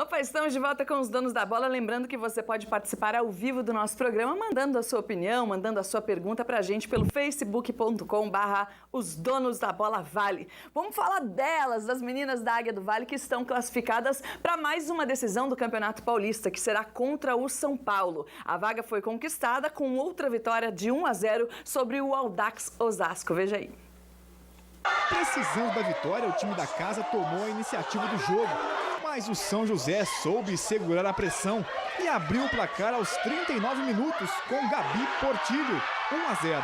Opa, estamos de volta com os Donos da Bola. Lembrando que você pode participar ao vivo do nosso programa, mandando a sua opinião, mandando a sua pergunta pra gente pelo facebook.com/Os Donos da Bola Vale. Vamos falar delas, das meninas da Águia do Vale, que estão classificadas para mais uma decisão do Campeonato Paulista, que será contra o São Paulo. A vaga foi conquistada com outra vitória de 1-0 sobre o Audax Osasco. Veja aí. Precisando da vitória, o time da casa tomou a iniciativa do jogo. Mas o São José soube segurar a pressão e abriu o placar aos 39 minutos com Gabi Portilho, 1-0.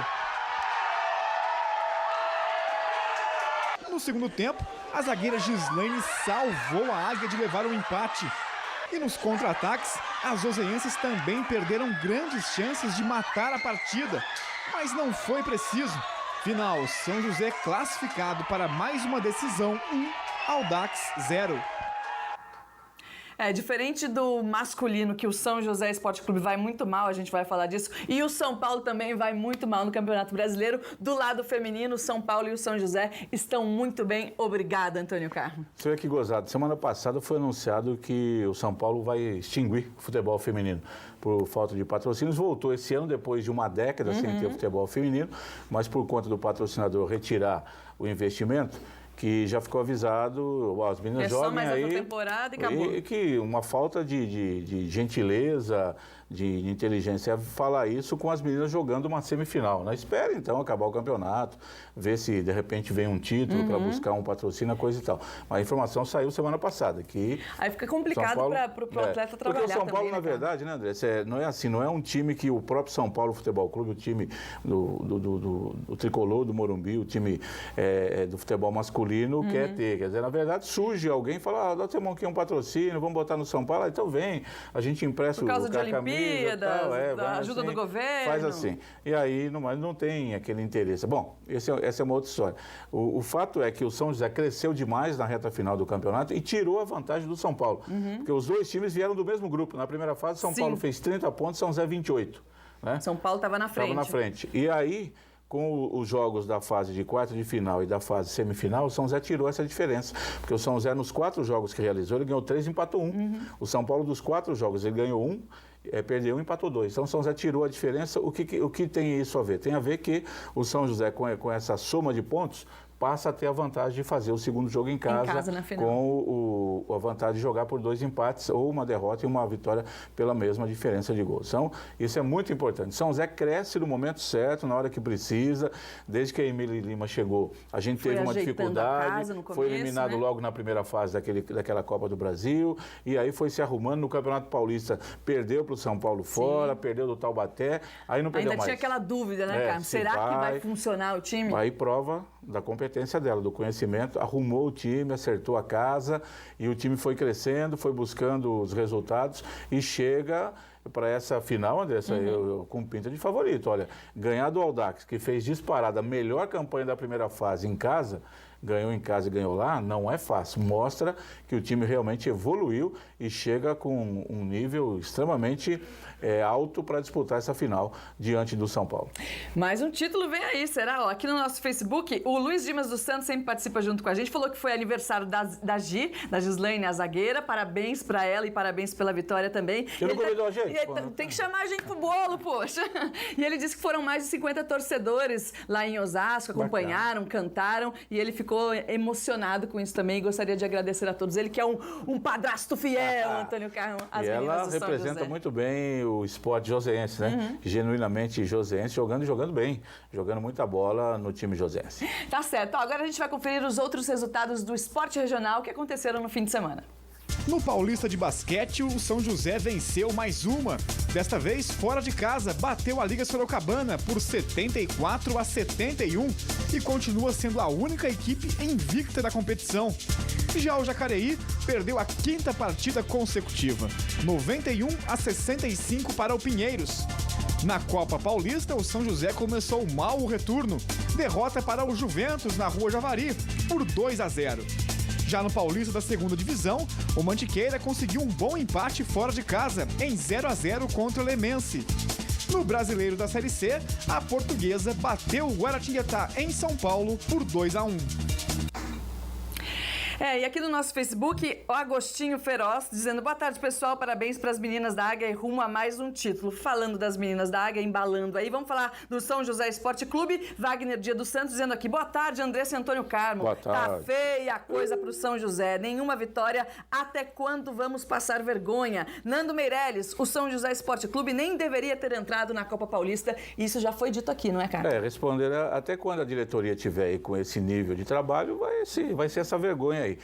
No segundo tempo, a zagueira Gislaine salvou a Águia de levar um empate. E nos contra-ataques, as oseenses também perderam grandes chances de matar a partida, mas não foi preciso. Final, São José classificado para mais uma decisão, 1, Audax 0. Diferente do masculino, que o São José Esporte Clube vai muito mal, a gente vai falar disso, e o São Paulo também vai muito mal no Campeonato Brasileiro. Do lado feminino, o São Paulo e o São José estão muito bem. Obrigada, Antônio Carmo. Você vê que gozado. Semana passada foi anunciado que o São Paulo vai extinguir o futebol feminino por falta de patrocínios. Voltou esse ano, depois de uma década sem ter futebol feminino, mas por conta do patrocinador retirar o investimento, que já ficou avisado, as meninas jogam aí. É só mais essa temporada e acabou. E que uma falta de gentileza, de inteligência, falar isso com as meninas jogando uma semifinal. Né? Espera então acabar o campeonato, ver se de repente vem um título para buscar um patrocínio, coisa e tal. Mas a informação saiu semana passada. Que aí fica complicado para o atleta trabalhar. Porque o São Paulo, também, na verdade, né, André, não é assim, não é um time que o próprio São Paulo Futebol Clube, o time do Tricolor, do Morumbi, o time do futebol masculino, quer ter. Quer dizer, na verdade, surge alguém e fala, nós temos aqui um patrocínio, vamos botar no São Paulo, então vem, a gente empresta por causa de camisa, Olimpíadas, da ajuda assim, do governo. Faz assim. E aí não tem aquele interesse. Bom, essa é uma outra história. O fato é que o São José cresceu demais na reta final do campeonato e tirou a vantagem do São Paulo. Porque os dois times vieram do mesmo grupo. Na primeira fase, São Paulo fez 30 pontos, São José 28. Né? São Paulo estava na frente. Estava na frente. E aí, com os jogos da fase de quarta de final e da fase semifinal, o São José tirou essa diferença. Porque o São José, nos 4 jogos que realizou, ele ganhou 3 e empatou 1. O São Paulo, dos 4 jogos, ele ganhou 1, perdeu 1 e empatou 2. Então o São José tirou a diferença. O que tem isso a ver? Tem a ver que o São José, com essa soma de pontos, passa a ter a vantagem de fazer o segundo jogo em casa na final, com a vantagem de jogar por 2 empates ou uma derrota e uma vitória pela mesma diferença de gols. Então, isso é muito importante. São José cresce no momento certo, na hora que precisa. Desde que a Emília Lima chegou, a gente teve uma dificuldade, foi eliminado logo na primeira fase daquela Copa do Brasil, e aí foi se arrumando no Campeonato Paulista, perdeu para o São Paulo fora, perdeu do Taubaté, aí não perdeu mais. Ainda tinha aquela dúvida, né, Carlos? Será que vai funcionar o time? Aí prova da competência dela, do conhecimento, arrumou o time, acertou a casa e o time foi crescendo, foi buscando os resultados e chega para essa final, André, eu com pinta de favorito. Olha, ganhar do Audax, que fez disparada a melhor campanha da primeira fase em casa, ganhou em casa e ganhou lá, não é fácil. Mostra que o time realmente evoluiu e chega com um nível extremamente alto para disputar essa final diante do São Paulo. Mais um título vem aí, será? Aqui no nosso Facebook, o Luiz Dimas dos Santos sempre participa junto com a gente, falou que foi aniversário da Gislaine, a zagueira, parabéns para ela e parabéns pela vitória também. Você não convidou a gente? Tem que chamar a gente pro bolo, poxa. E ele disse que foram mais de 50 torcedores lá em Osasco, acompanharam, cantaram, e ele ficou emocionado com isso também e gostaria de agradecer a todos. Ele que é um padrasto fiel, Antônio Carmo. E ela representa muito bem o esporte joseense, né? Genuinamente joseense, jogando bem, jogando muita bola no time joseense. Tá certo. Agora a gente vai conferir os outros resultados do esporte regional que aconteceram no fim de semana. No Paulista de Basquete, o São José venceu mais uma. Desta vez, fora de casa, bateu a Liga Sorocabana por 74-71 e continua sendo a única equipe invicta da competição. Já o Jacareí perdeu a 5ª partida consecutiva, 91-65 para o Pinheiros. Na Copa Paulista, o São José começou mal o retorno. Derrota para o Juventus na Rua Javari por 2-0. Já no Paulista da 2ª Divisão, o Mantiqueira conseguiu um bom empate fora de casa, em 0-0 contra o Lemense. No Brasileiro da Série C, a Portuguesa bateu o Guaratinguetá em São Paulo por 2-1. E aqui no nosso Facebook, o Agostinho Feroz, dizendo: boa tarde, pessoal, parabéns para as meninas da Águia e rumo a mais um título. Falando das meninas da Águia, embalando aí, vamos falar do São José Esporte Clube. Wagner Dia dos Santos dizendo aqui: boa tarde, Andressa e Antônio Carmo. Boa tarde. Tá feia a coisa pro São José, nenhuma vitória, até quando vamos passar vergonha? Nando Meirelles, o São José Esporte Clube nem deveria ter entrado na Copa Paulista, isso já foi dito aqui, não é, cara? Responder até quando a diretoria tiver aí com esse nível de trabalho, vai ser essa vergonha aí.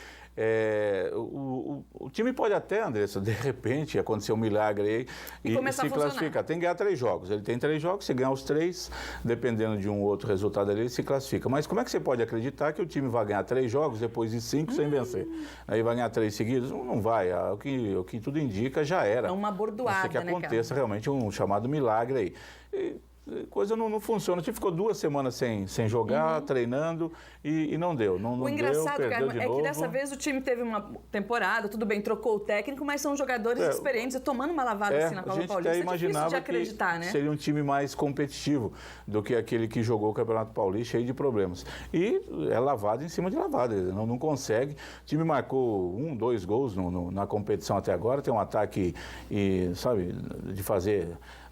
O time pode até, Andressa, de repente acontecer um milagre aí e se classificar. Tem que ganhar 3 jogos. Ele tem 3 jogos, se ganhar os 3, dependendo de um outro resultado ali, ele se classifica. Mas como é que você pode acreditar que o time vai ganhar 3 jogos depois de 5 sem vencer? Aí vai ganhar 3 seguidos? Não vai. O que tudo indica já era. É uma bordoada, que aconteça realmente um chamado milagre aí. Coisa não funciona. O time ficou 2 semanas sem jogar, treinando e não deu. Não o engraçado, deu, perdeu de é novo. que dessa vez o time teve uma temporada, tudo bem, trocou o técnico, mas são jogadores experientes e tomando uma lavada assim na Copa Paulista. É difícil de acreditar, né? Seria um time mais competitivo do que aquele que jogou o Campeonato Paulista, cheio de problemas. E é lavada em cima de lavada. Não consegue. O time marcou 1, 2 gols na competição até agora. Tem um ataque,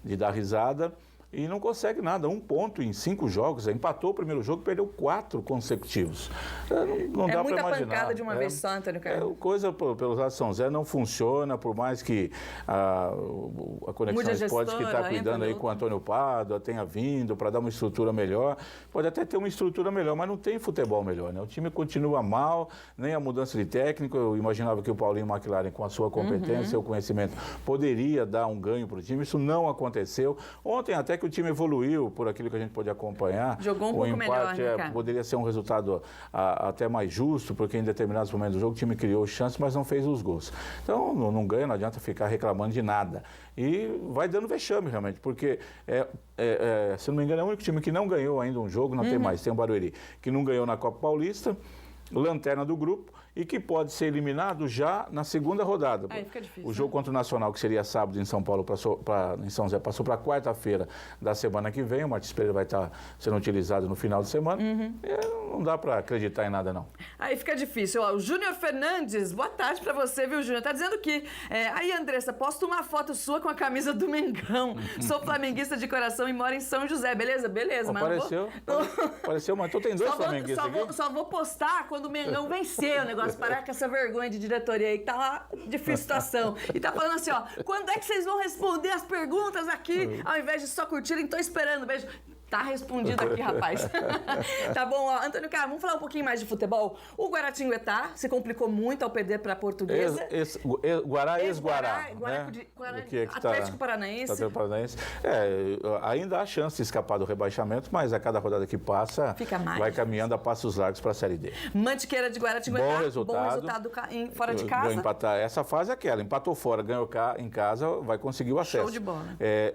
de dar risada. E não consegue nada, 1 ponto em 5 jogos, empatou o primeiro jogo, perdeu 4 consecutivos. Não dá para imaginar. É muita pancada de uma vez só, Antônio Carlos. Coisa pelo lado de São Zé não funciona, por mais que a Conexão Esportes que está cuidando aí com o Antônio Pádua tenha vindo para dar uma estrutura melhor, pode até ter uma estrutura melhor, mas não tem futebol melhor, né? O time continua mal, nem a mudança de técnico. Eu imaginava que o Paulinho McLaren, com a sua competência, seu conhecimento, poderia dar um ganho para o time, isso não aconteceu. Ontem até que o time evoluiu por aquilo que a gente pôde acompanhar. Jogou um pouco melhor, né, cara? Poderia ser um resultado até mais justo, porque em determinados momentos do jogo o time criou chances, mas não fez os gols. Então, não ganha, não adianta ficar reclamando de nada. E vai dando vexame, realmente, porque, se não me engano, é o único time que não ganhou ainda um jogo, não tem mais, tem o Barueri, que não ganhou na Copa Paulista, lanterna do grupo, e que pode ser eliminado já na segunda rodada. Aí fica difícil, o jogo contra o Nacional, que seria sábado em São Paulo, em São José, passou para quarta-feira da semana que vem. O Martins Pereira vai estar sendo utilizado no final de semana. Não dá para acreditar em nada, não. Aí fica difícil. O Júnior Fernandes, boa tarde para você, viu, Júnior? Tá dizendo que... aí, Andressa, posta uma foto sua com a camisa do Mengão. Sou flamenguista de coração e moro em São José. Beleza? Beleza. Apareceu, mas então tem 2 flamenguistas aqui. Só vou postar quando o Mengão vencer o negócio. Parar com essa vergonha de diretoria aí, que tá lá, difícil situação. E tá falando assim, ó, quando é que vocês vão responder as perguntas aqui, ao invés de só curtirem? Tô esperando, beijo. Tá respondido aqui, rapaz. Tá bom, ó. Antônio Carlos, vamos falar um pouquinho mais de futebol? O Guaratinguetá se complicou muito ao perder para a Portuguesa. Ex-Guará. Atlético Paranaense. Atlético Paranaense. Ainda há chance de escapar do rebaixamento, mas a cada rodada que passa, vai caminhando a passos largos para a Série D. Mantiqueira de Guaratinguetá. Bom resultado fora de casa. Empatar. Essa fase é aquela. Empatou fora, ganhou em casa, vai conseguir o acesso. Show de bola.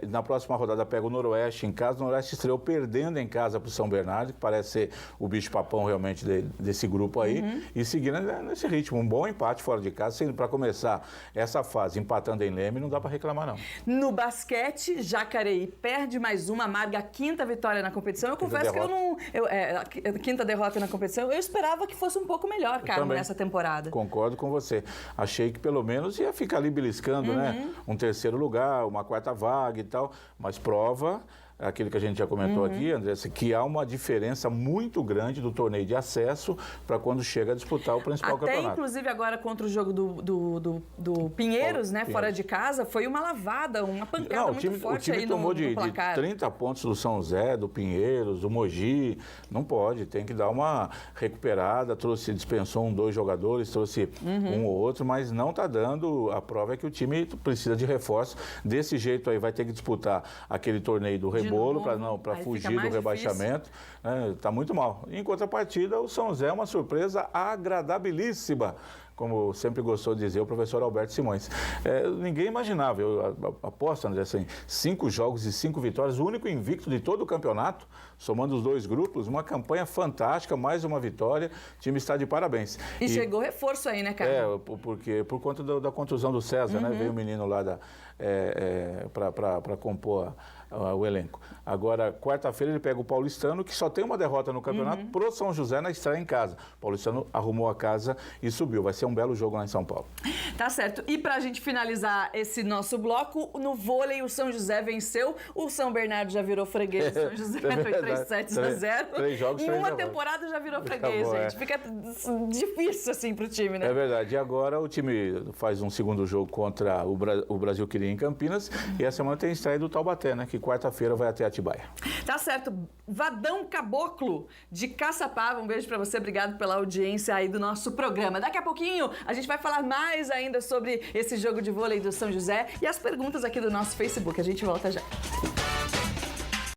Na próxima rodada pega o Noroeste em casa. O Noroeste estreou perdendo em casa para o São Bernardo, que parece ser o bicho-papão realmente desse grupo aí, e seguindo nesse ritmo. Um bom empate fora de casa, sendo para começar essa fase empatando em Leme, não dá para reclamar, não. No basquete, Jacareí perde mais uma, amarga a 5ª vitória na competição. Eu confesso que eu não... a 5ª derrota na competição, eu esperava que fosse um pouco melhor, Carmo, nessa temporada. Concordo com você. Achei que pelo menos ia ficar ali beliscando, né? Um 3º lugar, uma 4ª vaga e tal, mas prova... Aquilo que a gente já comentou aqui, Andressa, que há uma diferença muito grande do torneio de acesso para quando chega a disputar o principal campeonato. Inclusive, agora contra o jogo do Pinheiros, né, fora de casa, foi uma lavada, uma pancada muito forte aí no placar. O time tomou de 30 pontos do São José, do Pinheiros, do Mogi. Não pode, tem que dar uma recuperada. Dispensou 2 jogadores, trouxe um ou outro, mas não está dando. A prova é que o time precisa de reforço. Desse jeito aí vai ter que disputar aquele torneio do rebolo para fugir do rebaixamento. Está muito mal. Em contrapartida, o São José é uma surpresa agradabilíssima, como sempre gostou de dizer o professor Alberto Simões. Ninguém imaginava, eu aposto, André, assim, 5 jogos e 5 vitórias, o único invicto de todo o campeonato. somando os dois grupos, uma campanha fantástica, mais uma vitória, o time está de parabéns. E chegou reforço aí, né, cara? Por conta da contusão do César, né? Veio o menino lá para compor o elenco. Agora, quarta-feira ele pega o Paulistano, que só tem uma derrota no campeonato, pro São José na estreia em casa. O Paulistano arrumou a casa e subiu. Vai ser um belo jogo lá em São Paulo. Tá certo. E pra gente finalizar esse nosso bloco, no vôlei o São José venceu, o São Bernardo já virou freguês do São José, foi 3-7-0. 3 jogos, em 3 uma jogos. Temporada já virou freguês, Acabou, gente. Fica difícil assim pro time, né? É verdade. E agora o time faz um segundo jogo contra o Brasil Queria em Campinas e essa semana tem a estreia do Taubaté, né? Que quarta-feira vai até Atibaia. Tá certo. Vadão Caboclo, de Caçapava, um beijo pra você, obrigado pela audiência aí do nosso programa. Daqui a pouquinho a gente vai falar mais ainda sobre esse jogo de vôlei do São José e as perguntas aqui do nosso Facebook. A gente volta já.